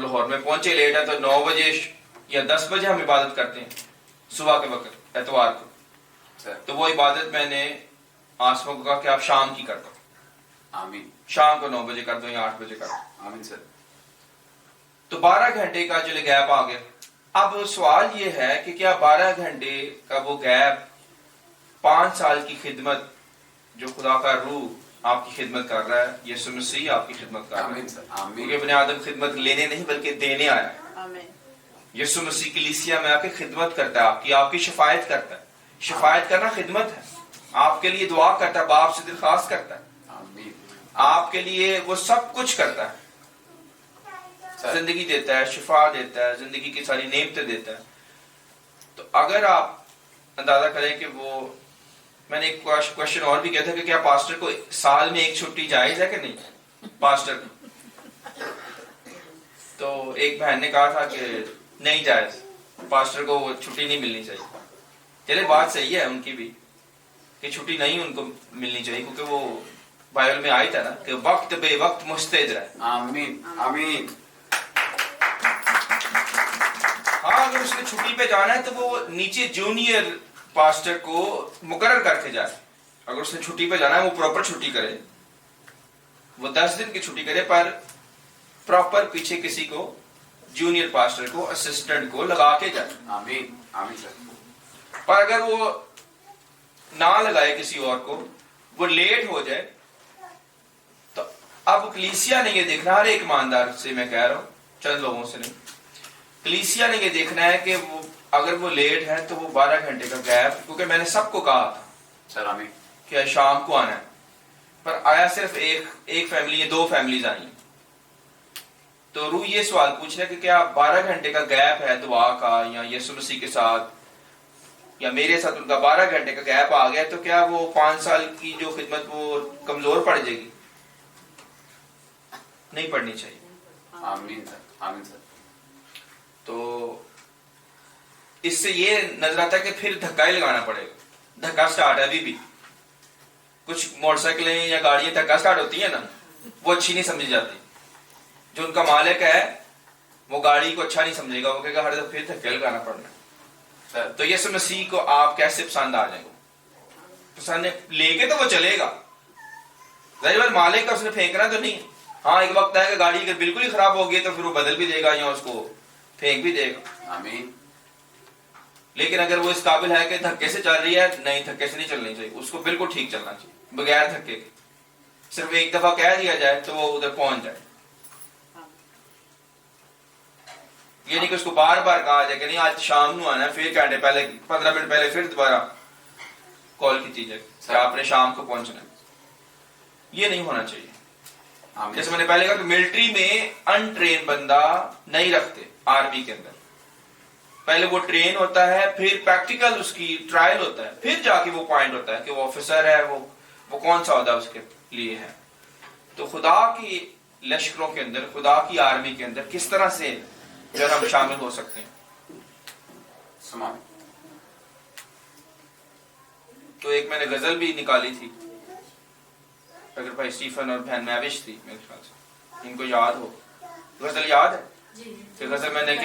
لاہور میں پہنچے لیٹ ہے تو 9 بجے یا 10 بجے ہم عبادت کرتے ہیں صبح کے وقت اتوار کو. تو وہ عبادت میں نے آسما کو کہا کہ آپ شام کی کر دو, آمین, شام کو 9 بجے کر دو یا 8 بجے کر دو. آمین سر. تو 12 گھنٹے کا جو گیپ آ گیا. اب سوال یہ ہے کہ کیا 12 گھنٹے کا وہ گیپ 5 سال کی خدمت جو خدا کا روح آپ کی خدمت کر رہا ہے, یسوع مسیح آپ کی خدمت کر رہا ہے, آمین سر, آمین, کیونکہ ابن آدم خدمت لینے نہیں بلکہ دینے آیا ہے. آمین. یسوع مسیح کلیسیا میں آ کے خدمت کرتا ہے, آپ کی شفاعت کرتا ہے. شفاعت کرنا خدمت ہے. آپ کے لیے دعا کرتا ہے, باپ سے درخواست کرتا ہے, آمین, آپ کے لیے وہ سب کچھ کرتا ہے. زندگی دیتا ہے, شفا دیتا ہے, زندگی کی ساری نعمتیں دیتا ہے. تو اگر آپ اندازہ کریں کہ وہ, میں نے ایک کوشچن اور بھی کیا تھا کہ کیا پاسٹر کو سال میں ایک چھٹی جائز ہے کہ نہیں پاسٹر کو. تو ایک بہن نے کہا تھا کہ نہیں جائز, پاسٹر کو وہ چھٹی نہیں ملنی چاہیے. چلے بات صحیح ہے ان کی بھی کہ چھٹی نہیں ان کو ملنی چاہیے, کیونکہ وہ بائبل میں آئی تھا نا کہ وقت بے وقت مستعد رہے. آمین, آمین. ہاں اگر اس نے چھٹی پہ جانا ہے تو وہ نیچے جونیئر پاسٹر کو مقرر کر کے جائے. اگر اس نے چھٹی پہ جانا ہے وہ پراپر چھٹی کرے, وہ 10 دن کی چھٹی کرے, پر پراپر پیچھے کسی کو جونیئر پاسٹر کو اسسٹنٹ کو لگا کے جائے. آمین, آمین سر. پر اگر وہ نہ لگائے کسی اور کو, وہ لیٹ ہو جائے, تو اب کلیسیا نے یہ دیکھنا, ہر ایک ایماندار سے میں کہہ رہا ہوں, چند لوگوں سے نہیں, کلیسیا نے یہ دیکھنا ہے کہ وہ اگر وہ لیٹ ہے تو وہ 12 گھنٹے کا گیپ, کیونکہ میں نے سب کو کہا تھا سر, آمین, کہ شام کو آنا ہے, پر آیا صرف ایک فیملی یا 2 فیملیز آئی. تو روح یہ سوال پوچھ رہا ہے کہ کیا 12 گھنٹے کا گیپ ہے دعا کا, یا یسوع مسیح کے ساتھ یا میرے ساتھ ان کا 12 گھنٹے کا گیپ آ گیا, تو کیا وہ 5 سال کی جو خدمت وہ کمزور پڑ جائے گی؟ نہیں پڑھنی چاہیے. آمین سر, آمین سر. تو اس سے یہ نظر آتا ہے کہ پھر دھکا ہی لگانا پڑے گا. دھکا سٹارٹ ہے ابھی بھی, کچھ موٹر سائیکلیں یا گاڑیاں دھکا سٹارٹ ہوتی ہیں نا, وہ اچھی نہیں سمجھی جاتی. جو ان کا مالک ہے وہ گاڑی کو اچھا نہیں سمجھے گا, وہ کہے گا ہر دفعہ پھر دھکے لگانا پڑنا ہے. تو یسوع مسیح کو آپ کیسے پسند آ جائیں گے؟ پسند لے کے تو وہ چلے گا, ظاہر بات مالک کا اس نے پھینکنا تو نہیں. ہاں ایک وقت ہے کہ گاڑی اگر بالکل ہی خراب ہوگی تو پھر وہ بدل بھی دے گا یا اس کو پھینک بھی دے گا. آمین. لیکن اگر وہ اس قابل ہے کہ دھکے سے چل رہی ہے, نہیں دھکے سے نہیں چلنی چاہیے, اس کو بالکل ٹھیک چلنا چاہیے بغیر دھکے کے. صرف ایک دفعہ کہہ دیا جائے تو وہ ادھر پہنچ جائے. یہ نہیں کہ اس کو بار بار کہا جائے کہ نہیں آج شام نو آنا ہے, پھر گھنٹے پہلے 15 منٹ پہلے پھر دوبارہ کال کی جائے کہ آپ نے شام کو پہنچنا ہے. یہ نہیں ہونا چاہیے. جیسے میں نے پہلے کہا کہ ملٹری میں ان ٹرین بندہ نہیں رکھتے آرمی کے اندر. پہلے وہ ٹرین ہوتا ہے, پھر پریکٹیکل اس کی ٹرائل ہوتا ہے, پھر جا کے وہ پوائنٹ ہوتا ہے کہ وہ آفیسر ہے, وہ کون سا عہدہ اس کے لیے ہے. تو خدا کی لشکروں کے اندر, خدا کی آرمی کے اندر کس طرح سے جو ہم شامل ہو سکتے ہیں. تو ایک میں نے غزل بھی نکالی تھی, اگر بھائی اسٹیفن اور بہن میوش تھی میرے خیال سے, ان کو یاد ہو. غزل یاد ہے کہ غزل میں نے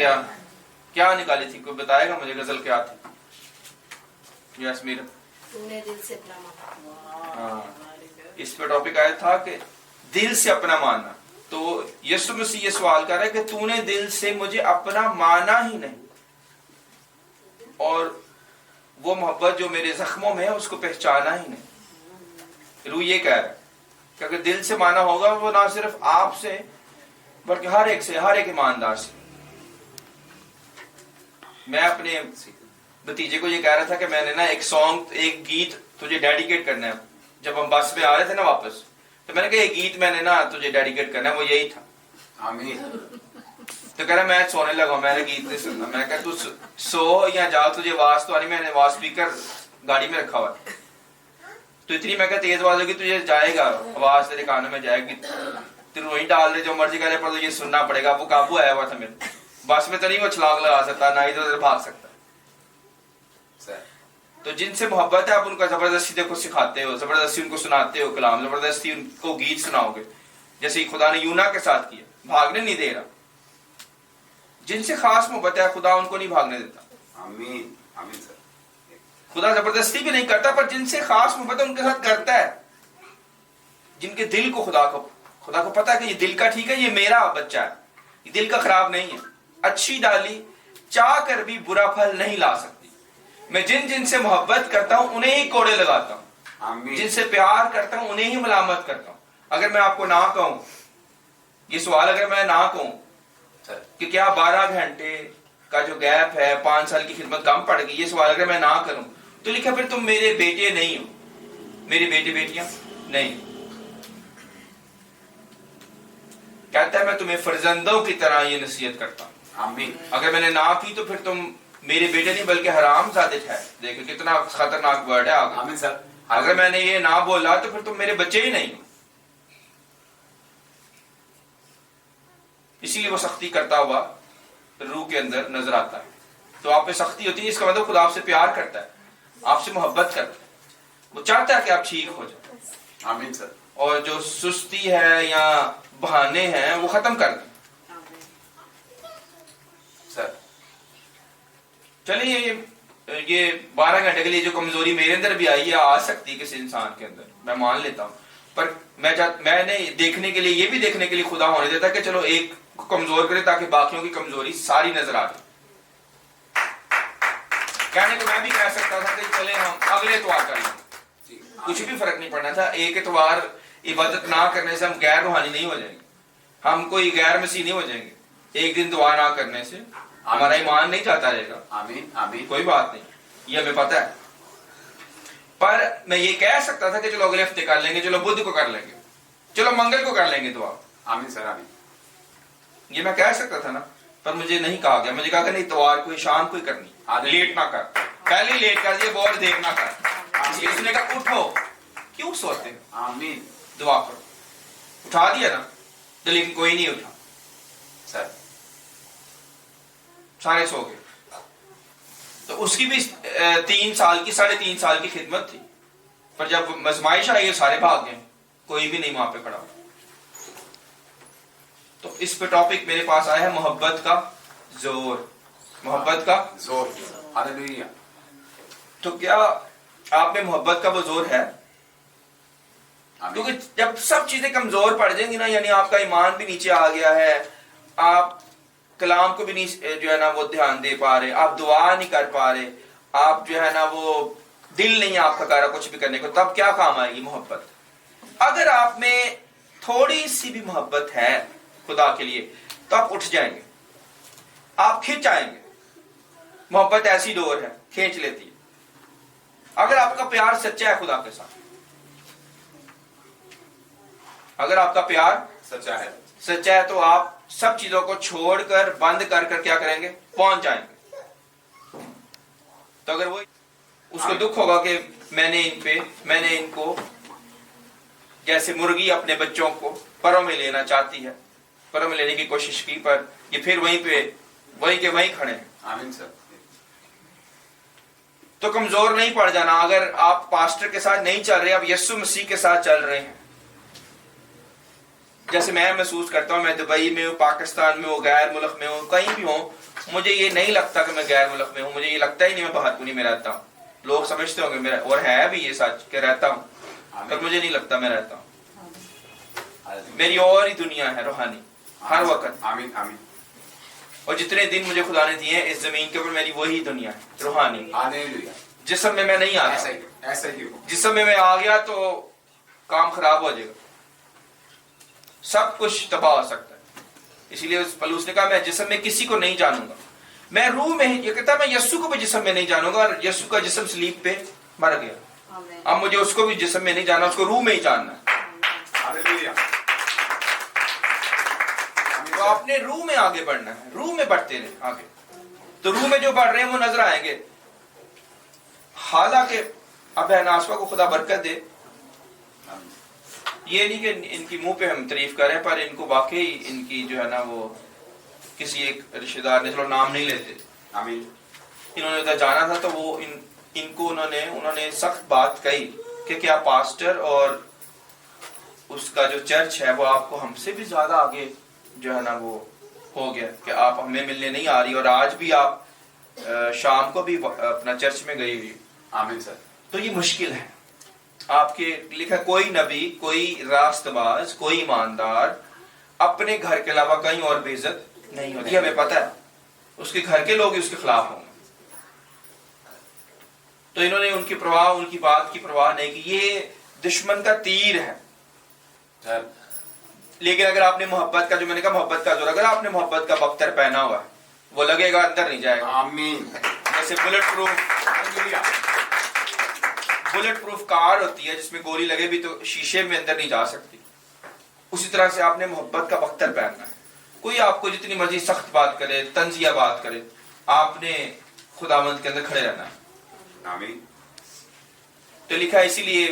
کیا نکالی تھی؟ کوئی بتائے گا مجھے غزل کیا تھی؟ یس میرا اس پہ ٹاپک آیا تھا کہ دل سے اپنا ماننا. تو یسوع مسیح یہ سوال کر رہا ہے کہ تو نے دل سے مجھے اپنا مانا ہی نہیں, اور وہ محبت جو میرے زخموں میں ہے اس کو پہچانا ہی نہیں. روح یہ کہہ رہا ہے کہ اگر دل سے مانا ہوگا, وہ نہ صرف آپ سے بلکہ ہر ایک سے, ہر ایک ایماندار سے. میں اپنے بھتیجے کو یہ کہہ رہا تھا کہ میں نے نا ایک گیت تجھے ڈیڈیکیٹ کرنا ہے. جب ہم بس میں آ رہے تھے نا واپس, تو میں نے کہا یہ گیت میں نے نا تجھے ڈیڈیکیٹ کرنا ہے, وہ یہی تھا. آمین. تو کہہ رہا میں سونے لگا, میں نے گیت نہیں سننا. میں نے کہا تو سو یا جا, تجھے آواز تو آ رہی, میں نے آواز اسپیکر گاڑی میں رکھا ہوا ہے, تو اتنی میں کہا تیز آواز ہوگی تجھے جائے گا, آواز تیرے کانوں میں جائے گی, تو روئی ڈال دے جو مرضی کرے, پر تو یہ سننا پڑے گا. وہ قابو آیا ہوا تھا میرے بس میں, تو نہیں وہ چھلانگ لگا سکتا, نہ ادھر ادھر بھاگ سکتا. تو جن سے محبت ہے آپ ان کو زبردستی دیکھو سکھاتے ہو, زبردستی ان کو سناتے ہو کلام, زبردستی ان کو گیت سناؤ گے, جیسے خدا نے یونا کے ساتھ کیا, بھاگنے نہیں دے رہا. جن سے خاص محبت ہے خدا ان کو نہیں بھاگنے دیتا. آمین آمین سر. خدا زبردستی بھی نہیں کرتا، پر جن سے خاص محبت ہے ان کے ساتھ کرتا ہے. جن کے دل کو خدا کو پتا ہے کہ یہ دل کا ٹھیک ہے، یہ میرا بچہ ہے، یہ دل کا خراب نہیں ہے. اچھی ڈالی چاہ کر بھی برا پھل نہیں لا سکتی. میں جن سے محبت کرتا ہوں انہیں ہی کوڑے لگاتا ہوں، آمین. جن سے پیار کرتا ہوں انہیں ہی ملامت کرتا ہوں. اگر میں آپ کو نہ کہوں، یہ سوال اگر میں نہ کہوں سر کہ کیا 12 گھنٹے کا جو گیپ ہے 5 سال کی خدمت کم پڑ گئی، یہ سوال اگر میں نہ کروں تو لکھا پھر تم میرے بیٹے نہیں ہو، میرے بیٹے بیٹیاں نہیں. کہتا ہے میں تمہیں فرزندوں کی طرح یہ نصیحت کرتا ہوں. آمین. اگر میں نے نہ کی تو پھر تم میرے بیٹے نہیں بلکہ حرام زادے ٹھہرے. دیکھو کتنا خطرناک ورڈ ہے آگے. آمین سر. اگر میں نے یہ نہ بولا تو پھر تم میرے بچے ہی نہیں ہو. اسی لیے وہ سختی کرتا ہوا روح کے اندر نظر آتا ہے. تو آپ پہ سختی ہوتی ہے، اس کا مطلب خدا آپ سے پیار کرتا ہے، آپ سے محبت کرتا ہے، وہ چاہتا ہے کہ آپ ٹھیک ہو جائیں آمین سر. اور جو سستی ہے یا بہانے ہیں وہ ختم کر دیں. سر چلیے یہ 12 گھنٹے کے لیے جو کمزوری میرے اندر بھی آئی ہے، آ سکتی ہے کسی انسان کے اندر، میں مان لیتا ہوں، پر میں نے دیکھنے کے لیے یہ بھی دیکھنے کے لیے خدا ہونے دیتا کہ چلو ایک کو کمزور کرے تاکہ باقیوں کی کمزوری ساری نظر آ جائے. کہنے کو میں بھی کہہ سکتا تھا کہ چلے ہم اگلے اتوار کر لیں، جی. کچھ بھی فرق نہیں پڑنا تھا. ایک اتوار عبادت نہ کرنے سے ہم غیر روحانی نہیں ہو جائیں گے، ہم کوئی غیر مسیح نہیں ہو جائیں گے. ایک دن دعا نہ کرنے سے ہمارا ایمان نہیں جاتا رہے گا. آمین آمین. کوئی بات نہیں، یہ ہمیں پتا ہے. پر میں یہ کہہ سکتا تھا کہ چلو اگلے ہفتے کر لیں گے، چلو بدھ کو کر لیں گے، چلو منگل کو کر لیں گے دعا. آمین سر. آمین. یہ میں کہہ سکتا تھا نا، پر مجھے نہیں کہا گیا. مجھے کہا کہ نہیں اتوار کوئی شام کوئی کرنی، لیٹ نہ کر، پہلے ہی لیٹ کر دیا، بہت دیر نہ کر. اس نے کہا اٹھو، کیوں سوتے ہیں، آمین دعا کرو. اٹھا دیا نا تو لیکن کوئی نہیں اٹھا، سر. سارے سو گئے. تو اس کی بھی 3 سال کی 3.5 سال کی خدمت تھی، پر جب مزمائش آئی سارے بھاگ گئے، کوئی بھی نہیں وہاں پہ کھڑا. تو اس پہ ٹاپک میرے پاس آیا ہے محبت کا زور. محبت کا زور. ہاللویا. تو کیا آپ میں محبت کا وہ زور ہے؟ آمین. کیونکہ جب سب چیزیں کمزور پڑ جائیں گی نا، یعنی آپ کا ایمان بھی نیچے آ گیا ہے، آپ کلام کو بھی نہیں جو ہے نا وہ دھیان دے پا رہے، آپ دعا نہیں کر پا رہے، آپ جو ہے نا وہ دل نہیں آپ کا کہہ رہا کچھ بھی کرنے کو، تب کیا کام آئے گی محبت؟ اگر آپ میں تھوڑی سی بھی محبت ہے خدا کے لیے تو آپ اٹھ جائیں گے، آپ کھینچ آئیں گے. محبت ایسی ڈور ہے، کھینچ لیتی ہے. اگر آپ کا پیار سچا ہے خدا کے ساتھ، اگر آپ کا پیار سچا ہے. سچا ہے تو آپ سب چیزوں کو چھوڑ کر بند کر کیا کریں گے؟ پہنچ جائیں گے. تو اگر وہ اس کو دکھ ہوگا کہ میں نے ان کو جیسے مرغی اپنے بچوں کو پروں میں لینا چاہتی ہے، پروں میں لینے کی کوشش کی، پر یہ پھر وہیں کھڑے ہیں. آمین سر. تو کمزور نہیں پڑ جانا. اگر آپ پاسٹر کے ساتھ نہیں چل رہے، آپ یسوع مسیح کے ساتھ چل رہے ہیں. جیسے میں محسوس کرتا ہوں، میں دبئی میں ہوں، پاکستان میں ہوں، غیر ملک میں ہوں، کہیں بھی ہوں، مجھے یہ نہیں لگتا کہ میں غیر ملک میں ہوں. مجھے یہ لگتا ہی نہیں میں باہر پونی میں رہتا ہوں. لوگ سمجھتے ہوں گے میرا، اور ہے بھی یہ سچ کہ رہتا ہوں، پر مجھے نہیں لگتا میں رہتا ہوں. میری اور ہی دنیا ہے روحانی ہر وقت. آمین آمین. اور جتنے دن مجھے خدا نے دیے ہیں اس زمین کے اوپر، میری وہی دنیا ہے روحانی. ہاللویا. جسم میں نہیں آ ایسا گیا. ہی ایسا ہی ہو. جسم میں آ گیا تو کام خراب ہو جائے گا، سب کچھ تباہ ہو سکتا ہے. اسی لیے پلوس نے کہا میں جسم میں کسی کو نہیں جانوں گا، میں روح میں ہی. یہ کہتا ہے میں یسوع کو بھی جسم میں نہیں جانوں گا، اور یسوع کا جسم صلیب پہ مر گیا. اب مجھے اس کو بھی جسم میں نہیں جاننا، اس کو روح میں ہی جاننا ہے. ہاللویا. تو آپ نے روح میں آگے بڑھنا ہے، روح میں بڑھتے رہیں آگے. تو روح میں جو بڑھ رہے ہیں وہ نظر آئیں گے. حالانکہ اب ناسوا کو خدا برکت دے، یہ نہیں کہ ان کی منہ پہ ہم تعریف کریں، پر ان کو واقعی ان کی جو ہے نا وہ کسی ایک رشتہ دار نے، چلو نام نہیں لیتے، آمین. انہوں نے جانا تھا تو وہ ان کو انہوں نے سخت بات کہی کہ کیا پاسٹر اور اس کا جو چرچ ہے وہ آپ کو ہم سے بھی زیادہ آگے جو ہے نا وہ ہو گیا کہ آپ ہمیں ملنے نہیں آ رہی اور آج بھی آپ شام کو بھی اپنا چرچ میں گئی ہوئی، آمین سر. تو یہ مشکل ہے. آپ کے لکھا کوئی نبی، کوئی راست باز، کوئی ایماندار اپنے گھر کے علاوہ کہیں اور بے عزت نہیں ہوتی. ہمیں پتہ ہے اس کے گھر کے لوگ ہی اس کے خلاف ہوں گے. تو انہوں نے ان کی پرواہ، ان کی بات کی پرواہ نہیں کی. یہ دشمن کا تیر ہے. سر لیکن اگر آپ نے محبت کا، جو میں نے کہا محبت کا زور، اگر آپ نے محبت کا بختر پہنا ہوا ہے وہ لگے گا، اندر نہیں جائے گا. آمین. جیسے بلٹ پروف کار ہوتی ہے جس میں گولی لگے بھی تو شیشے میں اندر نہیں جا سکتی، اسی طرح سے آپ نے محبت کا بختر پہننا ہے. کوئی آپ کو جتنی مرضی سخت بات کرے، طنزیہ بات کرے، آپ نے خداوند کے اندر کھڑے رہنا ہے. آمین. تو لکھا اسی لیے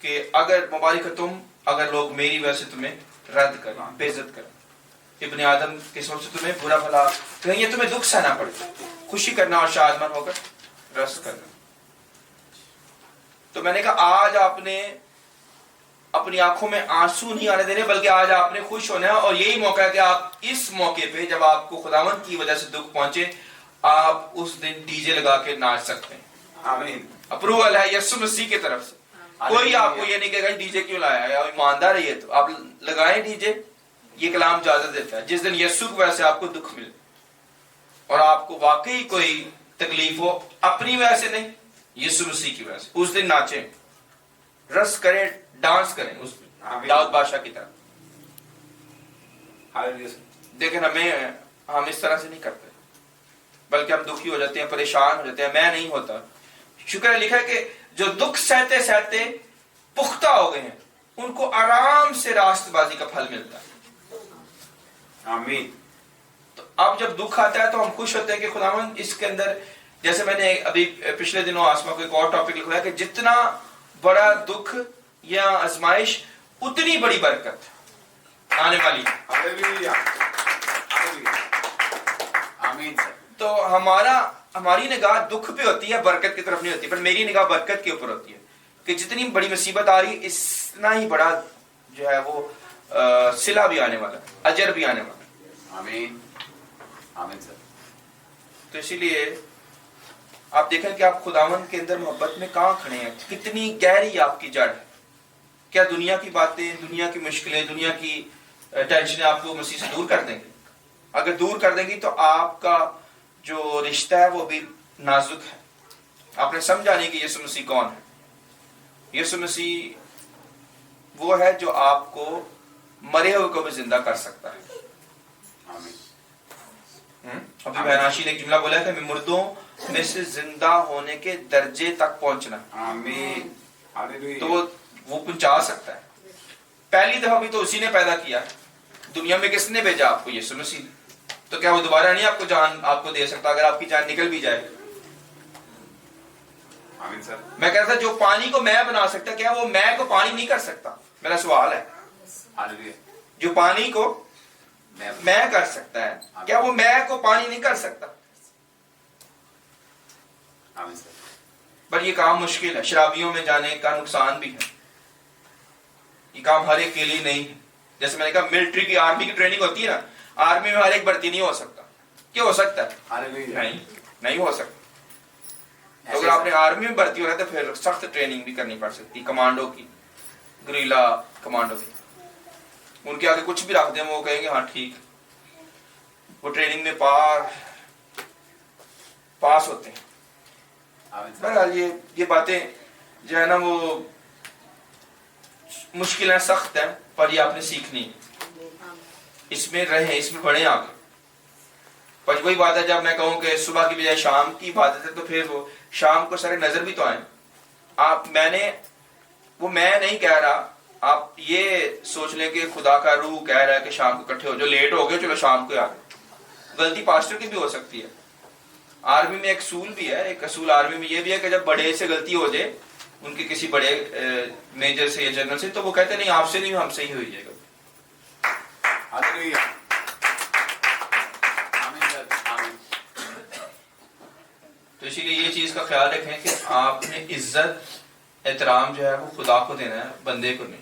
کہ اگر مبارکتم، اگر لوگ میری وجہ سے تمہیں رد کریں، بے عزت کریں، ابن آدم کے سب سے تمہیں برا بھلا کہیں، یہ تمہیں دکھ سہنا پڑے، خوشی کرنا اور شادمان ہو کر رس کرنا. تو میں نے کہا آج آپ نے اپنی آنکھوں میں آنسو نہیں آنے دینے، بلکہ آج آپ نے خوش ہونا ہے. اور یہی موقع ہے کہ آپ اس موقع پہ جب آپ کو خداوند کی وجہ سے دکھ پہنچے، آپ اس دن ڈی جے لگا کے ناچ سکتے ہیں. آمین. اپروول ہے یسوع مسیح کی طرف سے. کوئی آپ کو یہ نہیں کہے گا ڈی جے کیوں لایا ہے، ایماندار ہے یہ تو آپ لگائیں ڈی جے. یہ کلام اجازت دیتا ہے جس دن یسوع کی وجہ سے آپ کو دکھ ملے اور آپ کو واقعی کوئی تکلیف ہو، اپنی وجہ سے نہیں، یسوع مسیح کی وجہ سے، اس دن ناچیں، رس کریں، ڈانس کریں اس دن داؤد بادشاہ کی طرح. ہاللیلویہ. لیکن ہم اس طرح سے نہیں کرتے، بلکہ ہم دکھی ہو جاتے ہیں، پریشان ہو جاتے ہیں. میں نہیں ہوتا. شکر ہے لکھا ہے کہ جو دکھ سہتے سہتے پختہ ہو گئے ہیں ان کو آرام سے راست بازی کا پھل ملتا ہے. آمین. تو اب جب دکھ آتا ہے تو ہم خوش ہوتے ہیں کہ خداوند اس کے اندر، جیسے میں نے ابھی پچھلے دنوں آسما کو ایک اور ٹاپک لکھا ہے کہ جتنا بڑا دکھ یا آزمائش اتنی بڑی برکت آنے والی ہے. ہاللیلویہ. ہاللیلویہ. آمین سر. تو ہماری نگاہ دکھ پہ ہوتی ہے، برکت کی طرف نہیں ہوتی. پر میری نگاہ برکت کے اوپر ہوتی ہے کہ جتنی بڑی مصیبت آ رہی ہے اتنا ہی بڑا جو ہے وہ صلہ بھی آنے والا ہے، اجر بھی آنے والا ہے. آمین. آمین سر. تو اسی لیے آپ دیکھیں کہ آپ خداوند کے اندر محبت میں کہاں کھڑے ہیں، کتنی گہری آپ کی جڑ ہے. کیا دنیا کی باتیں، دنیا کی مشکلیں، دنیا کی ٹینشنیں آپ کو مسیح سے دور کر دیں گے؟ اگر دور کر دیں گی تو آپ کا جو رشتہ ہے وہ بھی نازک ہے. آپ نے سمجھا نہیں کہ یسوع مسیح کون ہے. یسوع مسیح وہ ہے جو آپ کو مرے ہوئے کو بھی زندہ کر سکتا ہے. ابھی بہناشی نے ایک جملہ بولا ہے کہ مردوں میں سے زندہ ہونے کے درجے تک پہنچنا. آمین. ہاللیلویہ. تو وہ پہنچا سکتا ہے. پہلی دفعہ بھی تو اسی نے پیدا کیا. دنیا میں کس نے بھیجا آپ کو؟ یسوع مسیح. تو کیا وہ دوبارہ نہیں آپ کو جان آپ کو دے سکتا اگر آپ کی جان نکل بھی جائے؟ آمین سر. میں کہتا تھا جو پانی کو میں بنا سکتا، کیا وہ میں کو پانی نہیں کر سکتا؟ میرا سوال ہے. ہاللیلویہ. جو پانی کو میں کر سکتا ہے، کیا وہ میں کو پانی نہیں کر سکتا؟ آمین سر. پر یہ کام مشکل ہے. شرابیوں میں جانے کا نقصان بھی ہے. یہ کام ہر ایک کے لیے نہیں ہے. جیسے میں نے کہا ملٹری کی، آرمی کی ٹریننگ ہوتی ہے نا، آرمی میں ہر ایک بھرتی نہیں ہو سکتا. کیا ہو سکتا ہے؟ ہاللیلویہ. نہیں ہو سکتا. تو اگر آپ نے آرمی میں بھرتی ہو رہا ہے تو پھر سخت ٹریننگ بھی کرنی پڑ سکتی، کمانڈو کی، گریلا کمانڈو کی. ان کے آگے کچھ بھی رکھ دیں وہ کہیں گے ہاں ٹھیک. وہ ٹریننگ میں پاس ہوتے ہیں. بہرحال یہ باتیں جو ہے نا وہ مشکل ہیں، سخت ہیں، پر یہ آپ نے سیکھنی ہے. اس میں رہیں، اس میں بڑھیں آگے. پر وہی بات ہے جب میں کہوں کہ صبح کی بجائے شام کی عبادت ہے تو پھر وہ شام کو سارے نظر بھی تو آئیں. میں نہیں کہہ رہا، آپ یہ سوچ لیں کہ خدا کا روح کہہ رہا ہے کہ شام کو اکٹھے ہو. جو لیٹ ہو گئے چلو شام کو آ گئے. غلطی پاسٹر کی بھی ہو سکتی ہے. آرمی میں ایک اصول بھی ہے، ایک اصول آرمی میں یہ بھی ہے کہ جب بڑے سے غلطی ہو جائے، ان کے کسی بڑے میجر سے یا جنرل سے، تو وہ کہتے نہیں آپ سے نہیں، ہم سے ہی ہوئی جائے گا. ہاللیلویہ. آمین سر. آمین. تو اسی لیے یہ چیز کا خیال رکھیں کہ آپ نے عزت، احترام جو ہے وہ خدا کو دینا ہے، بندے کو نہیں.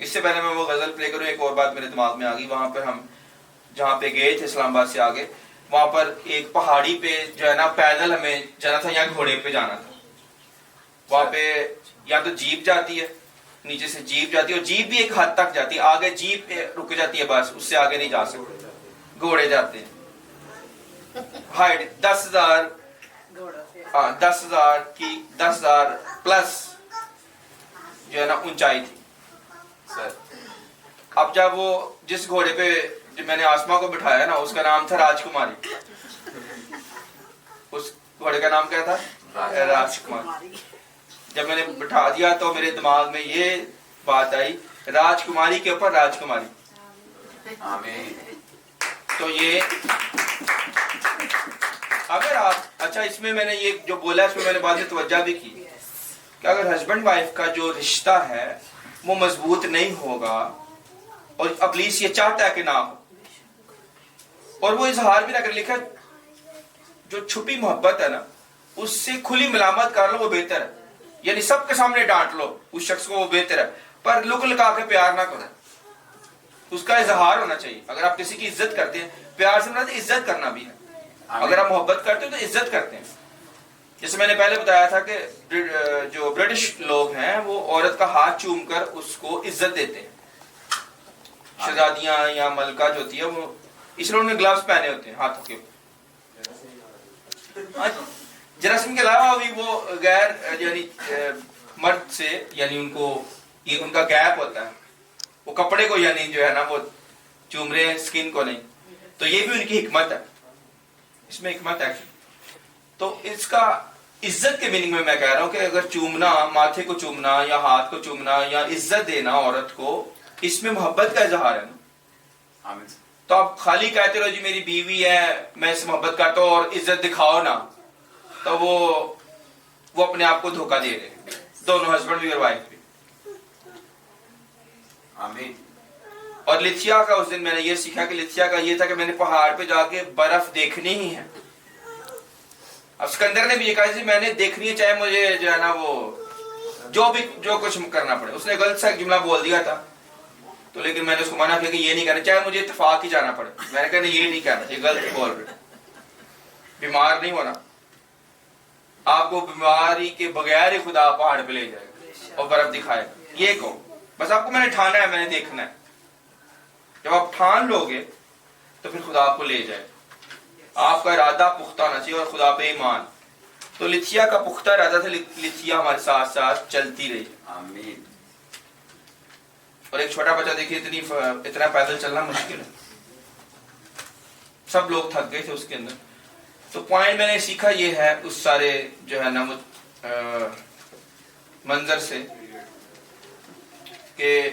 اس سے پہلے میں وہ غزل پلے کروں، ایک اور بات میرے دماغ میں آ گئی. وہاں پر ہم جہاں پہ گئے تھے اسلام آباد سے آگے، وہاں پر ایک پہاڑی پہ جو ہے نا پیدل ہمیں جانا تھا یا گھوڑے پہ جانا تھا. وہاں پہ یا تو جیپ جاتی ہے، نیچے سے جیپ جاتی ہے، اور جیپ بھی ایک حد تک جاتی ہے، آگے جیپ رک جاتی ہے بس، اس سے آگے نہیں جا سکتے. گھوڑے جاتے ہیں. ہائٹ 10,000 کی 10,000 پلس جو ہے نا اونچائی تھی. سر اب جب وہ جس گھوڑے پہ جو میں نے آسما کو بٹھایا نا، اس کا نام تھا راج کماری. اس گھوڑے کا نام کیا تھا؟ راج کماری. جب میں نے بٹھا دیا تو میرے دماغ میں یہ بات آئی، راج کماری کے اوپر راج کماری. آمین. تو یہ اگر آپ اچھا، اس میں نے یہ جو بولا اس میں میں نے بات توجہ بھی کی کہ اگر ہسبینڈ وائف کا جو رشتہ ہے وہ مضبوط نہیں ہوگا، اور ابلیس یہ چاہتا ہے کہ نہ ہو، اور وہ اظہار بھی نہ کر، لکھا جو چھپی محبت ہے نا اس سے کھلی ملامت کر لو وہ بہتر ہے. یعنی سب کے سامنے ڈانٹ لو اس شخص کو، وہ بہتر ہے، پر لک لکا کے پیار نہ کرو. اس کا اظہار ہونا چاہیے. اگر آپ کسی کی عزت کرتے ہیں، پیار سے مراد عزت کرنا بھی ہے. اگر آپ محبت کرتے ہیں تو عزت کرتے ہیں. جیسے میں نے پہلے بتایا تھا کہ جو برٹش لوگ ہیں وہ عورت کا ہاتھ چوم کر اس کو عزت دیتے ہیں. شہزادیاں یا ملکہ جو ہوتی ہے وہ اس لیے انہوں نے گلوز پہنے ہوتے ہیں ہاتھوں کے. جراثیم کے علاوہ بھی وہ غیر یعنی مرد سے یعنی ان کو یہ ان کا گیپ ہوتا ہے، وہ کپڑے کو یعنی جو ہے نا وہ چوم رہے ہیں، سکن کو نہیں. تو یہ بھی ان کی حکمت ہے، اس میں حکمت ہے. تو اس کا عزت کے میننگ میں کہہ رہا ہوں کہ اگر چومنا، ماتھے کو چومنا یا ہاتھ کو چومنا یا عزت دینا عورت کو، اس میں محبت کا اظہار ہے نا. آمین. تو آپ خالی کہتے رہو جی میری بیوی ہے میں اس سے محبت کرتا ہوں اور عزت دکھاؤ نا، تو وہ اپنے آپ کو دھوکہ دے رہے ہیں، دونوں ہسبینڈ بھی اور وائف بھی. آمین. اور لتھیا کا اس دن میں نے یہ سیکھا کہ لتھیا کا یہ تھا کہ میں نے پہاڑ پہ جا کے برف دیکھنی ہی ہے. اب سکندر نے بھی یہ کہا جی میں نے دیکھنی ہے چاہے مجھے جو ہے نا وہ جو کچھ کرنا پڑے. اس نے غلط سا ایک جملہ بول دیا تھا تو لیکن میں نے اس کو منع کیا کہ یہ نہیں کرنا، چاہے مجھے اتفاق ہی جانا پڑے. میں نے کہا یہ نہیں کرنا، یہ غلط بول رہے. بیمار نہیں ہونا، آپ کو بیماری کے بغیر ہی خدا پہاڑ پہ لے جائے گا اور برف دکھائے. یہ کہو بس آپ کو میں نے ٹھانا ہے، میں نے دیکھنا ہے. جب آپ ٹھان لو گے تو پھر خدا آپ کو لے جائے. آپ کا ارادہ پختہ ہونا چاہیے اور خدا پہ ایمان. تو لتھیا کا پختہ ارادہ تھا، لتھیا ہمارے ساتھ ساتھ چلتی رہی. آمین. اور ایک چھوٹا بچہ دیکھیے اتنا پیدل چلنا مشکل ہے، سب لوگ تھک گئے تھے اس کے اندر. تو پوائنٹ میں نے سیکھا یہ ہے اس سارے جو ہے نا منظر سے کہ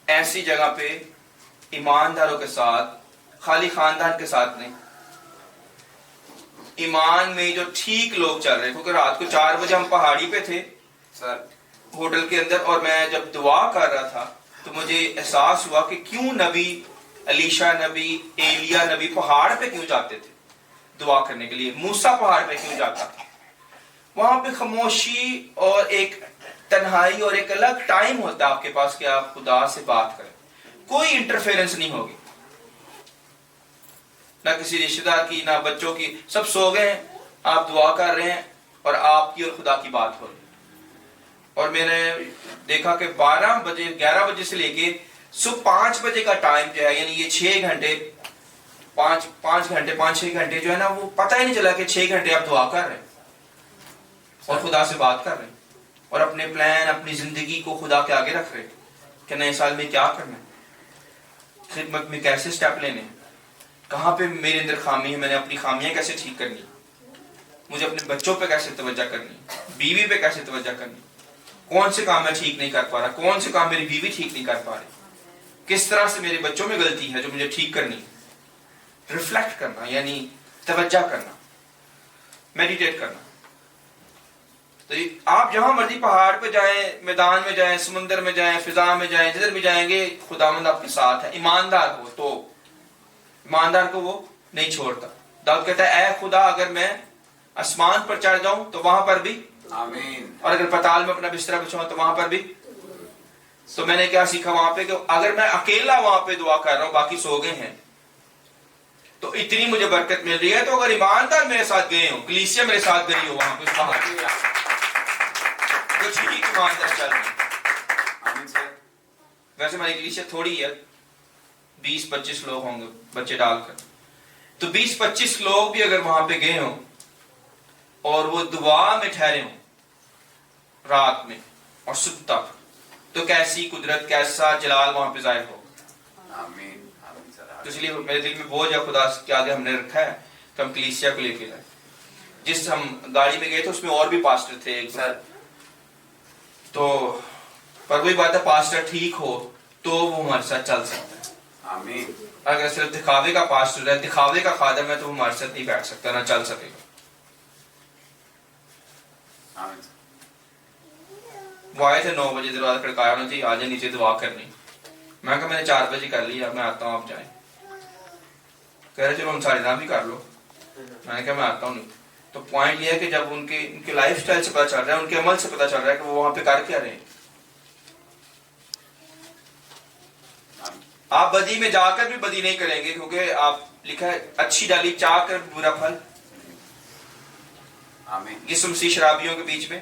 ایسی جگہ پہ ایمانداروں کے ساتھ، خالی خاندان کے ساتھ نہیں، ایمان میں جو ٹھیک لوگ چل رہے. کیونکہ رات کو 4 بجے ہم پہاڑی پہ تھے سر ہوٹل کے اندر، اور میں جب دعا کر رہا تھا تو مجھے احساس ہوا کہ کیوں نبی علیشا نبی، ایلیا نبی پہاڑ پہ کیوں جاتے تھے دعا کرنے کے لیے. موسیٰ پہاڑ پہ کیوں جاتا تھا؟ وہاں پہ خاموشی اور ایک تنہائی اور ایک الگ ٹائم ہوتا ہے آپ کے پاس کہ آپ خدا سے بات کریں. کوئی انٹرفیرنس نہیں ہوگی، نہ کسی رشتہ دار کی، نہ بچوں کی. سب سو گئے ہیں، آپ دعا کر رہے ہیں اور آپ کی اور خدا کی بات ہو رہی ہے. اور میں نے دیکھا کہ 12 بجے 11 بجے سے لے کے صبح 5 بجے کا ٹائم جو ہے، یعنی یہ 6 گھنٹے 5-6 گھنٹے جو ہے نا وہ پتہ ہی نہیں چلا کہ 6 گھنٹے آپ دعا کر رہے ہیں اور خدا سے بات کر رہے ہیں اور اپنے پلان، اپنی زندگی کو خدا کے آگے رکھ رہے ہیں کہ نئے سال میں کیا کرنا ہے، خدمت میں کیسے سٹیپ لینے ہیں، کہاں پہ میرے اندر خامی ہے، میں نے اپنی خامیاں کیسے ٹھیک کرنی، مجھے اپنے بچوں پہ کیسے توجہ کرنی، بیوی پہ کیسے توجہ کرنی، کون سے کام میں ٹھیک نہیں کر پا رہا، کون سے کام میری بیوی ٹھیک نہیں کر پا رہی، کس طرح سے میرے بچوں میں غلطی ہے جو مجھے ٹھیک کرنی. ریفلیکٹ کرنا یعنی توجہ کرنا، میڈیٹیٹ کرنا. تو آپ جہاں مرضی پہاڑ پہ جائیں، میدان میں جائیں، سمندر میں جائیں، فضا میں جائیں، جدھر بھی جائیں گے خداوند آپ کے ساتھ ہے. ایماندار ہو تو ایماندار کو وہ نہیں چھوڑتا. داؤد کہتا ہے اے خدا اگر میں آسمان پر چڑھ جاؤں تو وہاں پر بھی، آمین. اور اگر پتال میں اپنا بستر بچھاؤں تو وہاں پر بھی. تو میں نے کیا سیکھا وہاں پہ کہ اگر میں اکیلا وہاں پہ دعا کر رہا ہوں باقی سو گئے ہیں تو اتنی مجھے برکت مل رہی ہے. تو اگر ایماندار میرے ساتھ گئے ہوں, کلیسیا میرے ساتھ گئی ہو وہاں پہ تو ٹھیک ایماندار چل رہے ہیں. آمین سر. ویسے ہماری کلیسیا تھوڑی ہے, 20-25 لوگ ہوں گے بچے ڈال کر. تو 20-25 لوگ بھی اگر وہاں پہ گئے ہوں اور وہ دعا میں ٹھہرے ہوں رات میں اور صبح تک, تو کیسی قدرت, کیسا جلال وہاں پہ ظاہر ہو. آمین آمین سر. تو اس لیے میرے دل میں بوجھ ہے خدا کے آگے ہم نے رکھا ہے کہ ہم کلیسیا کو لے کے جائیں. جس ہم گاڑی میں گئے تھے اس میں اور بھی پاسٹر تھے ایک سر, تو پر وہی بات ہے پاسٹر ٹھیک ہو تو وہ ہمارے ساتھ چل سکتا ہے. آمین. اگر صرف دکھاوے کا پاسٹر ہے, دکھاوے کا خادم ہے, تو وہ ہمارے ساتھ نہیں بیٹھ سکتا, نہ چل سکے گا. آمین سر. وہ آئے تھے 9 بجے, دروازہ کھڑکایا انہوں نے, آ جائے نیچے دعا کرنی. میں کہا میں نے 4 بجے کر لی, اب میں آتا ہوں, آپ جائیں. کہہ رہے چلو ہم 9:30 بھی کر لو. میں نے کہا میں آتا ہوں نہیں. تو پوائنٹ یہ ہے کہ جب ان کے لائف سٹائل سے پتا چل رہا ہے, ان کے عمل سے پتا چل رہا ہے کہ وہ وہاں پہ کر کیا رہے ہیں. آپ بدی میں جا کر بھی بدی نہیں کریں گے, کیونکہ آپ لکھا ہے اچھی ڈالی چاہ کر برا پھل. آمین. یہ مسیح شرابیوں کے بیچ میں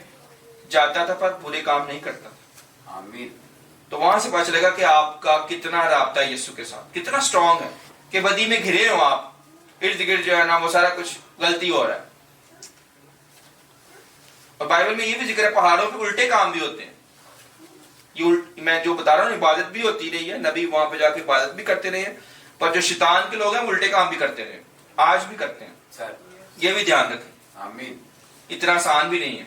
جاتا تھا پر برے کام نہیں کرتا. آمین. تو وہاں سے پتا چلے گا کہ آپ کا کتنا رابطہ یسوع کے ساتھ کتنا اسٹرانگ ہے, کہ بدی میں گھرے ہو آپ, ارد گرد جو ہے نا وہ سارا کچھ غلطی ہو رہا ہے. اور بائبل میں یہ بھی ذکر ہے پہاڑوں پہ الٹے کام بھی ہوتے ہیں. یہ میں جو بتا رہا ہوں عبادت بھی ہوتی رہی ہے, نبی وہاں پہ جا کے عبادت بھی کرتے رہے ہیں, پر جو شیطان کے لوگ ہیں وہ الٹے کام بھی کرتے رہے, آج بھی کرتے ہیں سر. یہ بھی دھیان رکھیں. آمین. اتنا آسان بھی نہیں ہے.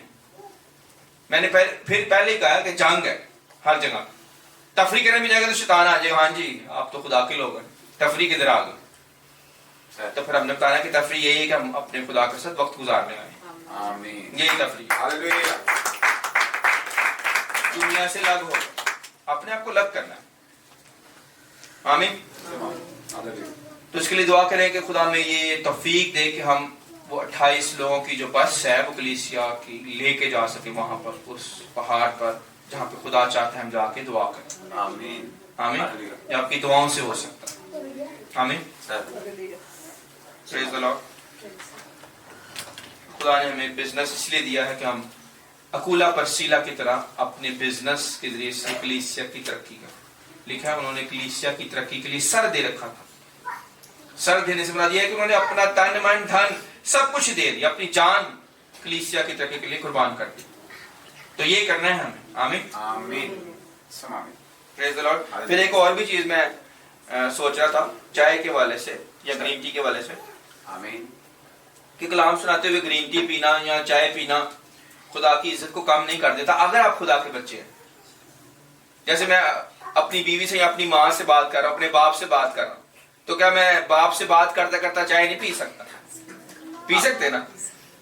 میں نے پہلے ہی کہا کہ جنگ ہے ہر جگہ. تفریح کرنے بھی جائے گا تو شیطان آ جائے گا, ہاں جی آپ تو خدا کے لوگ ہیں, تفریح کدھر آ گئی. تو پھر ہم نے بتایا کہ تفریح یہی ہے کہ ہم اپنے خدا کے ساتھ وقت گزارنے آئے. آمین. یہی تفریح. ہاللویا. دنیا سے الگ ہو, اپنے آپ کو الگ کرنا ہے. آمین. ہاللویا. تو اس کے لیے دعا کریں کہ خدا میں یہ توفیق دے کہ ہم وہ 28 لوگوں کی جو بس ہے وہ کلیسیا کی لے کے جا سکے وہاں پر, اس پہاڑ پر جہاں پہ خدا چاہتا ہے ہم جا کے دعا کریں. آمین. آمین. یہ آپ کی دعاؤں سے ہو سکتا ہے. آمین. سر. پریز دی لارڈ. خدا نے ہمیں بزنس اس لیے دیا ہے کہ ہم اکولا پرسیلا کی طرح اپنے بزنس کے ذریعے سے کلیسیا کی ترقی کریں. لکھا ہے انہوں نے کلیسیا کی ترقی کے لیے سر دے رکھا تھا. سر دینے سے مراد یہ ہے کہ انہوں نے اپنا تن من دھن سب کچھ دے دیا, اپنی جان کلیسیا کی ترقی کے لیے قربان کر دی. تو یہ کرنا ہے ہمیں. آمین. آمین. سم آمین. پریز دی لارڈ. پھر ایک اور بھی چیز میں سوچ رہا تھا چائے کے والے سے یا گرین ٹی کے والے سے, آمین. کہ کلام سناتے ہوئے گرین ٹی پینا یا چائے پینا خدا کی عزت کو کم نہیں کر دیتا اگر آپ خدا کے بچے ہیں. جیسے میں اپنی بیوی سے یا اپنی ماں سے بات کر رہا ہوں, اپنے باپ سے بات کر رہا ہوں, تو کیا میں باپ سے بات کرتا کرتا چائے نہیں پی سکتا؟ پی سکتے نا.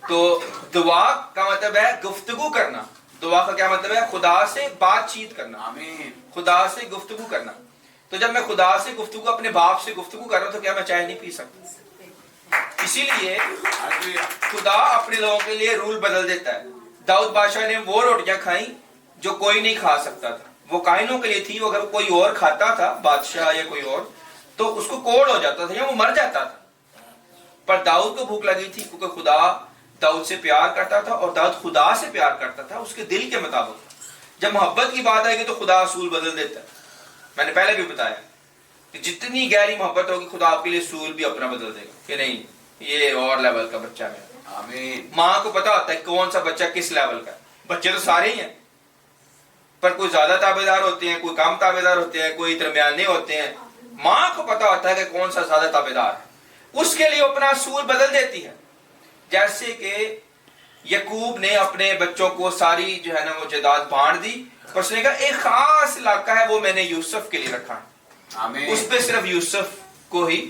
تو دعا کا مطلب ہے گفتگو کرنا. دعا کا کیا مطلب ہے؟ خدا سے بات چیت کرنا, آمین. خدا سے گفتگو کرنا. تو جب میں خدا سے گفتگو اپنے باپ سے گفتگو کر رہا ہوں تو کیا میں چائے نہیں پی سکتا؟ اسی لیے خدا اپنے لوگوں کے لیے رول بدل دیتا ہے. داؤد بادشاہ نے وہ روٹیاں کھائیں جو کوئی نہیں کھا سکتا تھا. وہ کائنوں کے لیے تھی, وہ اگر کوئی اور کھاتا تھا بادشاہ یا کوئی اور تو اس کو کوڑ ہو جاتا تھا یا وہ مر جاتا تھا. پر داؤد کو بھوک لگی تھی کیونکہ خدا داؤد سے پیار کرتا تھا اور داؤد خدا سے پیار کرتا تھا اس کے دل کے مطابق. جب محبت کی بات آئے گی تو خدا اصول بدل دیتا ہے. میں نے پہلے بھی بتایا کہ جتنی گہری محبت ہوگی خدا آپ کے لیے اصول بھی اپنا بدل دے گا کہ نہیں یہ اور لیول کا بچہ ہے. آمین. ماں کو پتا ہوتا ہے کون سا بچہ کس لیول کا ہے. بچے تو سارے ہی ہیں پر کوئی زیادہ تابعدار ہوتے ہیں, کوئی کم تابعدار ہوتے ہیں, کوئی درمیانے ہوتے ہیں. ماں کو پتا ہوتا ہے کہ کون سا زیادہ تابعدار ہے, اس کے لیے اپنا اصول بدل دیتی ہے. جیسے کہ یعقوب نے اپنے بچوں کو ساری جو ہے نا وہ جائیداد بانٹ دی, اور اس نے کہا ایک خاص علاقہ ہے وہ میں نے یوسف کے لیے رکھا ہے, آمین. اس پہ صرف یوسف کو ہی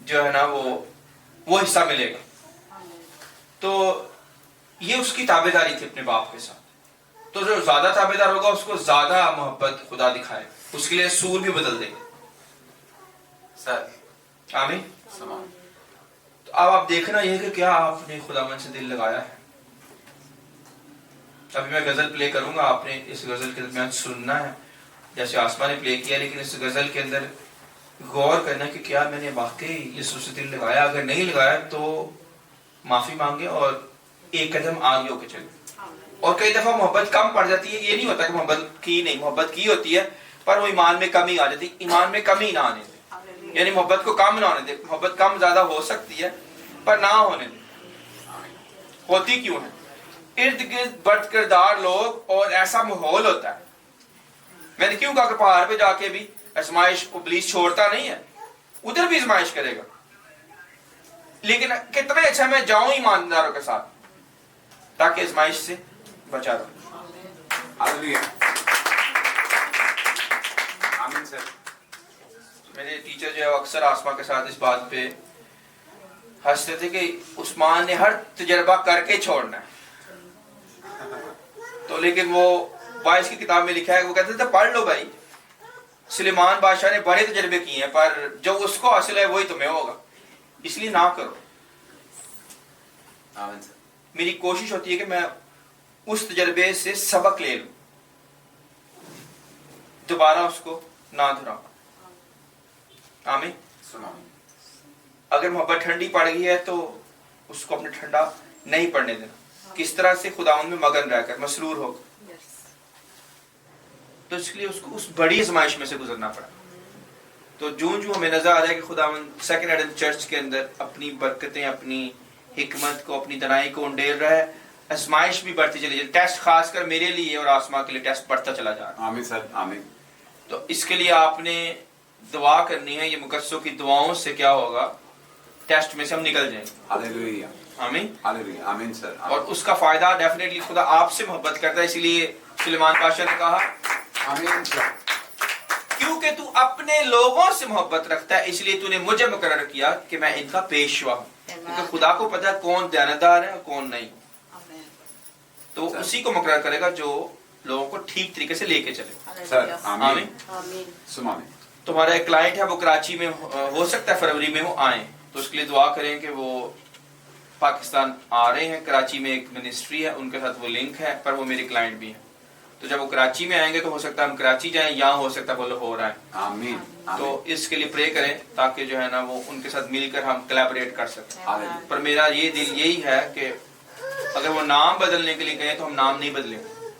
جو ہے نا وہ حصہ ملے گا. تو یہ اس کی تابعداری تھی اپنے باپ کے ساتھ. تو جو زیادہ تابعدار ہوگا اس کو زیادہ محبت خدا دکھائے, اس کے لیے سور بھی بدل دے گا. سر. آمین. سم آمین. تو اب آپ دیکھنا یہ کہ کیا آپ نے خدا من سے دل لگایا ہے. ابھی میں غزل پلے کروں گا, آپ نے اس غزل کے درمیان سننا ہے. جیسے آسما نے پلے کیا، لیکن اس غزل کے اندر غور کرنا کہ کیا میں نے واقعی یسوع سے دل لگایا، اگر نہیں لگایا تو معافی مانگے اور ایک قدم آگے ہو کے چلے. اور کئی دفعہ محبت کم پڑ جاتی ہے، یہ نہیں ہوتا کہ محبت کی نہیں، محبت کی ہوتی ہے پر وہ ایمان میں کمی آ جاتی ہے. ایمان میں کمی نہ آنے دے، یعنی محبت کو کم نہ ہونے دے. محبت کم زیادہ ہو سکتی ہے پر نہ ہونے دے. ہوتی کیوں ہے؟ ارد گرد بد کردار لوگ اور ایسا ماحول ہوتا ہے. میں نے کیوں کہا کہ پہاڑ پہ جا کے بھی آزمائش ابلیس چھوڑتا نہیں ہے، ادھر بھی آزمائش کرے گا، لیکن کتنے اچھا میں جاؤں ایمانداروں کے ساتھ تاکہ آزمائش سے بچا رہوں. ہاللویا. آمین سر. میرے ٹیچر جو ہے وہ اکثر آسما کے ساتھ اس بات پہ ہنستے تھے کہ عثمان نے ہر تجربہ کر کے چھوڑنا ہے. تو لیکن وہ بائس کی کتاب میں لکھا ہے، وہ کہتے تھے پڑھ لو بھائی، سلیمان بادشاہ نے بڑے تجربے کیے ہیں پر جو اس کو حاصل ہے وہی تمہیں ہوگا، اس لیے نہ کرو. آمین سر. میری کوشش ہوتی ہے کہ میں اس تجربے سے سبق لے لوں، دوبارہ اس کو نہ دہراؤں. آمین. اگر محبت ٹھنڈی پڑ گئی ہے تو اس کو اپنے ٹھنڈا نہیں پڑنے دینا. کس طرح سے خداوند میں مگن رہ کر مسرور ہو، تو اس لیے اس کو اس بڑی آزمائش میں سے گزرنا پڑا. تو جوں ہمیں نظر آ رہا ہے کہ خداوند سیکنڈ ایڈم چرچ کے اندر اپنی برکتیں، اپنی حکمت کو، اپنی دنائی کو انڈیل رہا ہے. آزمائش بھی بڑھتی چلی جائے، ٹیسٹ خاص کر میرے لیے اور آسما کے لیے ٹیسٹ بڑھتا چلا جا رہا ہے. آمین سر. آمین. تو اس کے لیے آپ نے دعا کرنی ہے. یہ مقدسوں کی دعاؤں سے کیا ہوگا؟ ٹیسٹ میں سے ہم نکل جائیں گے. ہاللویا. آمین. ہاللویا. آمین سر. اور اس کا فائدہ ڈیفینیٹلی خدا آپ سے محبت کرتا ہے. اسی لیے سلیمان بادشاہ نے کہا آمین سر. کیونکہ تو اپنے لوگوں سے محبت رکھتا ہے اس لیے تو نے مجھے مقرر کیا کہ میں ان کا پیشوا ہوں. کیونکہ خدا کو پتا ہے کون دیانتدار ہے اور کون نہیں، تو اسی کو مقرر کرے گا جو لوگوں کو ٹھیک طریقے سے لے کے چلے. سر. آمین. آمین. سم آمین. تمہارا ایک کلائنٹ ہے، وہ کراچی میں ہو سکتا ہے فروری میں وہ آئیں، تو اس کے لیے دعا کریں کہ وہ پاکستان آ رہے ہیں. کراچی میں ایک منسٹری ہے، ان کے ساتھ وہ لنک ہے، پر وہ میرے کلائنٹ بھی ہیں. تو جب وہ کراچی میں آئیں گے تو ہو سکتا ہے ہم کراچی جائیں، یا ہو سکتا ہے وہ ہو رہا ہے. آمین. تو اس کے لیے پرے کریں تاکہ جو ہے نا وہ ان کے ساتھ مل کر ہم کولیبریٹ کر سکیں. ہاللویا. پر میرا یہ دل یہی ہے کہ اگر وہ نام بدلنے کے لیے کہیں تو ہم نام نہیں بدلیں گے،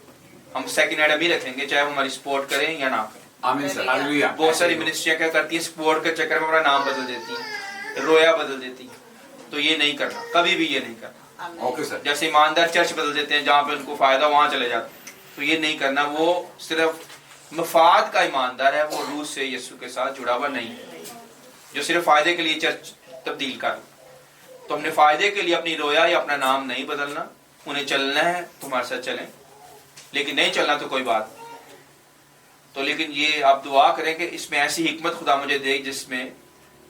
ہم سیکنڈ ایڈم ہی رکھیں گے، چاہے وہ ہماری سپورٹ کریں یا نہ کریں. آمین سر. ہاللویا. بہت ساری منسٹریاں کیا کرتی ہیں، سپورٹ کے چکر میں اپنا نام بدل دیتی ہیں، رویا بدل دیتی ہیں. تو یہ نہیں کرنا، کبھی بھی یہ نہیں کرنا. Okay sir. جیسے ایماندار چرچ بدل دیتے ہیں، جہاں پہ ان کو فائدہ وہاں چلے جاتے ہیں. تو یہ نہیں کرنا. وہ صرف مفاد کا ایماندار ہے، وہ روح سے یسوع کے ساتھ جڑا ہوا نہیں ہے جو صرف فائدے کے لیے چرچ تبدیل کر. تو ہم نے فائدے کے لیے اپنی رویا یا اپنا نام نہیں بدلنا. انہیں چلنا ہے تمہارے ساتھ چلیں، لیکن نہیں چلنا تو کوئی بات نہیں. تو لیکن یہ آپ دعا کریں کہ اس میں ایسی حکمت خدا مجھے دے جس میں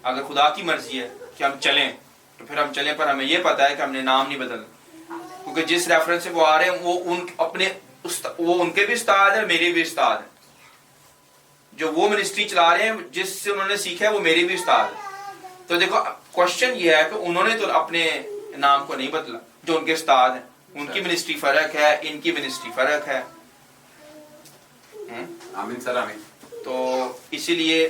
اگر خدا کی مرضی ہے کہ ہم چلیں تو پھر ہم چلیں، پر ہمیں یہ پتا ہے کہ ہم نے نام نہیں بدلنا. کیونکہ جس ریفرنس سے وہ آ رہے ہیں وہ ان کے بھی استاد ہے، میرے بھی استاد ہے. جو وہ منسٹری چلا رہے ہیں جس سے انہوں نے سیکھا ہے وہ میرے بھی استاد ہے. تو دیکھو کوشچن یہ ہے کہ انہوں نے تو اپنے نام کو نہیں بدلا، جو ان کے استاد ہیں ان کی منسٹری فرق ہے، ان کی منسٹری فرق ہے. آمین سر. آمین. تو اسی لیے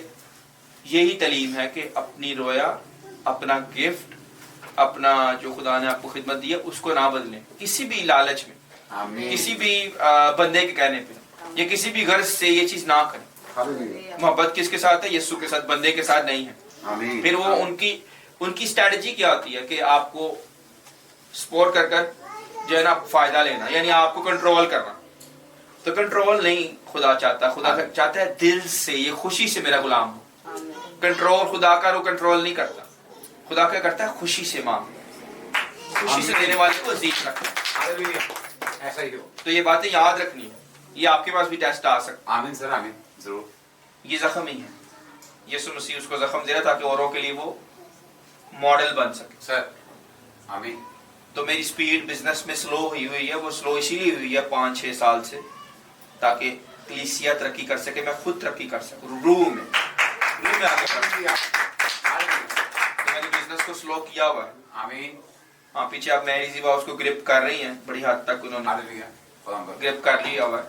یہی تعلیم ہے کہ اپنی رویا، اپنا گفٹ، اپنا جو خدا نے آپ کو خدمت دی ہے اس کو نہ بدلیں کسی بھی لالچ میں، آمین. کسی بھی بندے کے کہنے پہ، یا کسی بھی غرض سے یہ چیز نہ کریں. ہاللویا. محبت کس کے ساتھ ہے؟ یسوع کے ساتھ، بندے کے ساتھ نہیں ہے. آمین. پھر وہ ان کی اسٹریٹجی کیا ہوتی ہے کہ آپ کو سپورٹ کر کر جو ہے نا فائدہ لینا، یعنی آپ کو کنٹرول کرنا. تو کنٹرول نہیں خدا چاہتا. خدا چاہتا ہے دل سے، یہ خوشی سے میرا غلام ہو. کنٹرول خدا کا وہ کنٹرول نہیں کرتا. خدا کیا کرتا ہے؟ خوشی سے مانگ، خوشی سے دینے والے کو عزیز رکھنا. ہاللویا. ایسا ہی ہو. تو یہ باتیں یاد رکھنی ہے. یہ آپ کے پاس بھی ٹیسٹ آ سکتا. آمین سر. آمین. ضرور. یہ زخم ہی ہے، یسوع مسیح اس کو زخم دے رہا تاکہ اوروں کے لیے وہ ماڈل بن سکے. سر. آمین. تو میری سپیڈ بزنس میں سلو ہوئی ہے. وہ سلو اسی لیے ہوئی ہے 5-6 سال سے، تاکہ کلیسیا ترقی کر سکے، میں خود ترقی کر سکوں روح میں آگے بڑھ. تو میں نے بزنس کو سلو کیا ہوا ہے. آمین. ہاں پیچھے آپ میری زیبا اس کو گرپ کر رہی ہیں، بڑی حد تک انہوں نے ہاللویا. گرپ کر لیا ہوا ہے،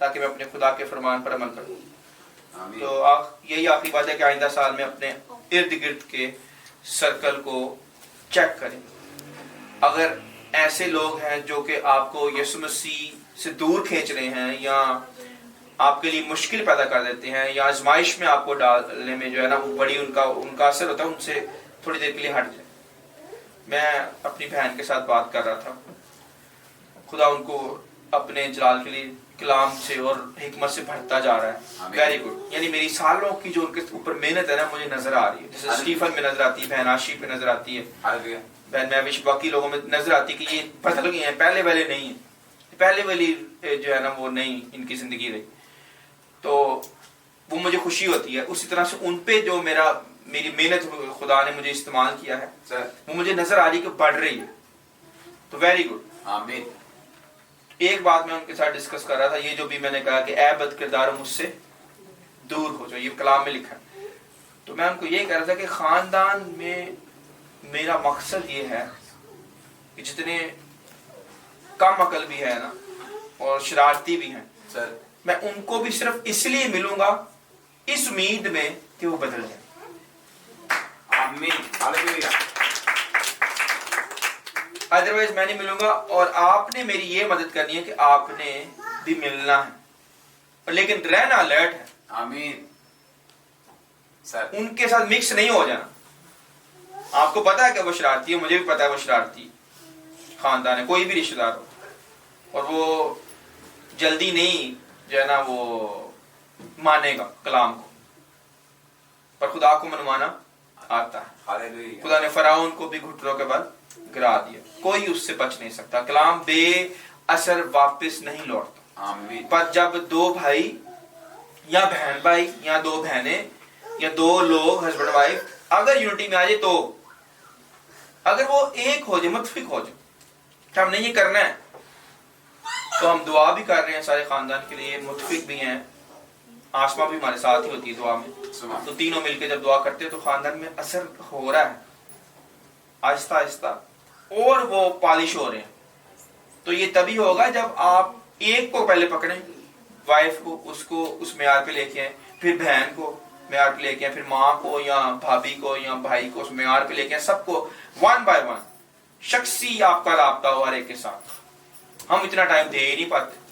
تاکہ میں اپنے خدا کے فرمان پر عمل کروں. آمین. تو یہی آخری بات ہے کہ آئندہ سال میں اپنے ارد گرد کے سرکل کو چیک کریں. اگر ایسے لوگ ہیں جو کہ آپ کو یسوع مسیح سے دور کھینچ رہے ہیں یا آپ کے لیے مشکل پیدا کر دیتے ہیں یا آزمائش میں آپ کو ڈالنے میں جو ہے نا بڑی ان کا اثر ہوتا ہے، ان سے تھوڑی دیر کے لیے ہٹ جائیں. میں اپنی بہن کے ساتھ بات کر رہا تھا، خدا ان کو اپنے جلال کے لیے کلام سے اور حکمت سے بھرتا جا رہا ہے. Very good. یعنی میری سالوں کی جو ان کے اوپر محنت ہے نا مجھے نظر آ رہی ہے. جیسے اسٹیفن میں نظر آتی ہے، بہن آشی پہ نظر آتی ہے، ہاللویہ. بہن میں باقی لوگوں میں نظر آتی ہے کہ یہ بدل گئے ہیں، پہلے والے نہیں ہیں، پہلے والی جو ہے نا وہ نہیں ان کی زندگی رہی. تو وہ مجھے خوشی ہوتی ہے. اسی طرح سے ان پہ جو میری محنت خدا نے مجھے استعمال کیا ہے سر. وہ مجھے نظر آ رہی کہ بڑھ رہی ہے. تو ویری گڈ. آمین. ایک بات میں ان کے ساتھ ڈسکس کر رہا تھا، یہ جو بھی میں نے کہا کہ اے بد کردار مجھ سے دور ہو جاؤ، یہ کلام میں لکھا ہے. تو میں ان کو یہ کہہ رہا تھا کہ خاندان میں میرا مقصد یہ ہے کہ جتنے کم عقل بھی ہے نا اور شرارتی بھی ہیں سر. میں ان کو بھی صرف اس لیے ملوں گا اس امید میں کہ وہ بدل جائیں. آمین. ہاللویہ. ادروائز میں نہیں ملوں گا. اور آپ نے میری یہ مدد کرنی ہے کہ آپ نے بھی ملنا ہے، لیکن رہنا الرٹ ہے. آمین. سر. ان کے ساتھ مکس نہیں ہو جانا. آپ کو پتا ہے کہ وہ شرارتی ہے، مجھے بھی پتا ہے وہ شرارتی خاندان ہے، کوئی بھی رشتہ دار ہو، اور وہ جلدی نہیں جو ہے نا وہ مانے گا کلام کو، پر خدا کو منوانا آتا ہے. ہاللویہ. خدا نے فرعون کو بھی گھٹنوں کے بل گرا دیا، کوئی اس سے بچ نہیں سکتا. کلام بے اثر واپس نہیں لوٹتا. آمین. پر جب دو بھائی یا بہن بھائی یا دو بہنیں یا دو لوگ ہسبینڈ وائف اگر یونٹی میں آ جائے، تو اگر وہ ایک ہو جائے، متفق ہو جائے کہ ہم نے یہ کرنا ہے، تو ہم دعا بھی کر رہے ہیں سارے خاندان کے لیے، متفق بھی ہیں. آسما بھی ہمارے ساتھ ہی ہوتی ہے دعا میں. تو تینوں مل کے جب دعا کرتے ہیں تو خاندان میں اثر ہو رہا ہے آہستہ آہستہ، اور وہ پالش ہو رہے ہیں. تو یہ تبھی ہوگا جب آپ ایک کو پہلے پکڑیں، وائف کو، اس کو اس معیار پہ لے کے آئیں، پھر بہن کو معیار پہ لے کے آئیں، پھر ماں کو یا بھابھی کو یا بھائی کو اس معیار پہ لے کے آئیں. سب کو ون بائی ون شخصی آپ کا رابطہ ہو ہر ایک کے ساتھ. ہم اتنا ٹائم دے ہی نہیں پاتے.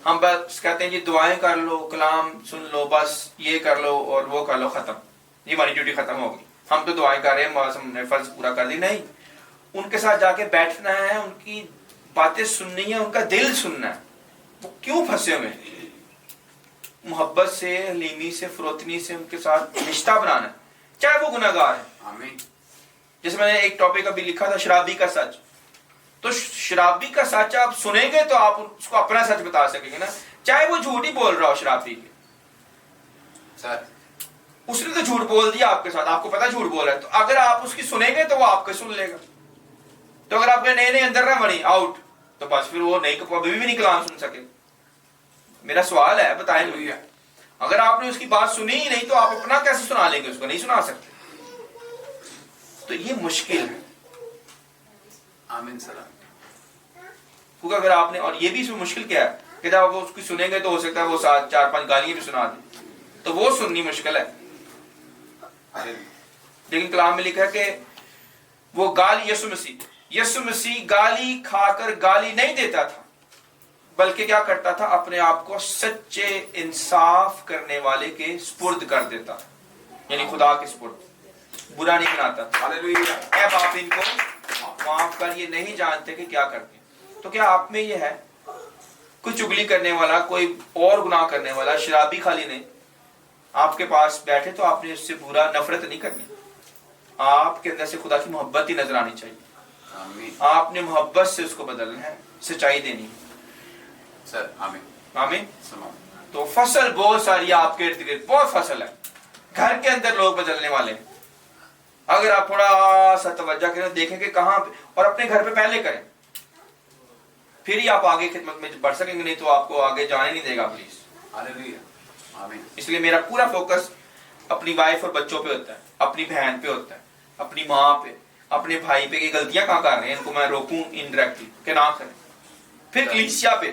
ہم بس کہتے ہیں جی دعائیں کر لو، کلام سن لو، بس یہ کر لو اور وہ کر لو، ختم، یہ ہماری ڈیوٹی ختم ہوگی. ہم تو دعائیں کر رہے ہیں، بس ہم نے فرض پورا کر دی. نہیں، ان کے ساتھ جا کے بیٹھنا ہے، ان کی باتیں سننی ہے، ان کا دل سننا ہے. وہ کیوں پھنسے ہوئے ہیں؟ محبت سے، حلیمی سے، فروتنی سے ان کے ساتھ رشتہ بنانا ہے، چاہے وہ گناہ گار ہے. آمین. جیسے میں نے ایک ٹاپک ابھی لکھا تھا، شرابی کا سچ. تو شرابی کا سچ آپ سنیں گے تو آپ اس کو اپنا سچ بتا سکیں گے نا، چاہے وہ جھوٹ ہی بول رہا ہو. شرابی کے سر. اس نے تو جھوٹ بول دیا آپ کے ساتھ، آپ کو پتا جھوٹ بول رہا ہے، تو اگر آپ اس کی سنیں گے تو وہ آپ کو سن لے گا. تو اگر آپ کے نئے اندر نہ بنی آؤٹ، تو بس پھر وہ کبھی بھی نہیں کلام سن سکے. میرا سوال ہے، بتائیں مجھے، اگر آپ نے اس کی بات سنی ہی نہیں تو آپ اپنا کیسے سنا لیں گے؟ اس کو نہیں سنا سکتے. تو یہ مشکل ہے. آمین. سلام. کیونکہ اگر آپ نے، اور یہ بھی اس میں مشکل کیا ہے کہ جب وہ اس کی سنیں گے تو ہو سکتا ہے وہ 4-5 گالیاں بھی سنا دیں، تو وہ سننی مشکل ہے. لیکن کلام میں لکھا ہے کہ وہ گالی، یسوع مسیح گالی کھا کر گالی نہیں دیتا تھا، بلکہ کیا کرتا تھا؟ اپنے آپ کو سچے انصاف کرنے والے کے سپرد کر دیتا تھا، یعنی خدا کے سپرد. برا نہیں بناتا تھا. ہاللویہ. اے باپ ان کو معاف کر، یہ نہیں جانتے کہ کیا کرتے ہیں. تو کیا آپ میں یہ ہے کوئی چگلی کرنے والا، کوئی اور گناہ کرنے والا، شرابی خالی نہیں، آپ کے پاس بیٹھے تو آپ نے اس سے برا نفرت نہیں کرنی. آپ کے اندر سے خدا کی محبت ہی نظر آنی چاہیے. آمین. آپ نے محبت سے اس کو بدلنا ہے، سچائی دینی ہے. سر. آمین. آمین. سلام. تو فصل بہت ساری آپ کے ارد گرد، بہت فصل ہے. گھر کے اندر لوگ بدلنے والے ہیں. اگر آپ تھوڑا سا توجہ کریں، دیکھیں کہ کہاں پہ، اور اپنے گھر پہ پہلے کریں، پھر ہی آپ آگے خدمت میں بڑھ سکیں گے، نہیں تو آپ کو آگے جانے نہیں دے گا پلیز. ہاللویہ. آمین. اس لیے میرا پورا فوکس اپنی وائف اور بچوں پہ ہوتا ہے، اپنی بہن پہ ہوتا ہے، اپنی ماں پہ، اپنے بھائی پہ، کہ غلطیاں کہاں کر رہے ہیں، ان کو میں روکوں انڈائریکٹلی کہ نہ کریں. پھر کلیسیا پہ،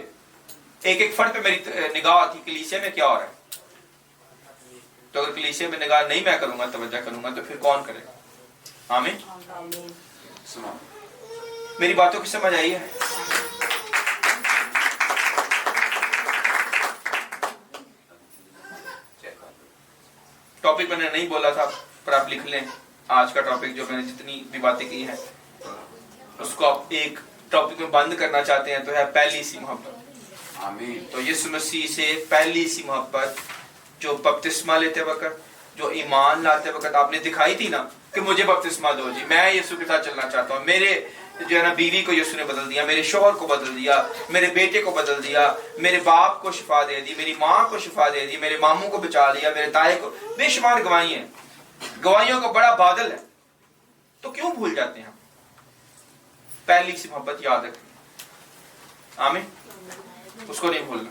ایک ایک فرد پہ میری نگاہ تھی کلیسیا میں کیا ہو رہا ہے. تو اگر کلیسیا میں نگاہ نہیں میں کروں گا توجہ کروں گا تو پھر کون کرے گا؟ آمین. سنو میری باتوں کی سمجھ آئی ہے؟ ٹاپک میں نے نہیں بولا تھا پر آپ لکھ لیں. آج کا ٹاپک جو میں نے جتنی بھی باتیں کی ہیں اس کو آپ ایک ٹاپک میں بند کرنا چاہتے ہیں تو ہے پہلی سی محبت. آمین. تو یسوع مسیح سے پہلی سی محبت جو بپتسمہ لیتے وقت جو ایمان لاتے وقت آپ نے دکھائی تھی نا کہ مجھے بپتسمہ دو جی میں یسوع کے ساتھ چلنا چاہتا ہوں. میرے جو ہے نا بیوی کو یسوع نے بدل دیا, میرے شوہر کو بدل دیا, میرے بیٹے کو بدل دیا, میرے باپ کو شفا دے دی, میری ماں کو شفا دے دی, میرے ماموں کو بچا لیا, میرے تائے کو. بے شمار گواہی ہیں, گواہیوں کا بڑا بادل ہے. تو کیوں بھول جاتے ہیں ہم؟ پہلی سی محبت یاد رکھیں. آمین. اس کو نہیں بھولنا.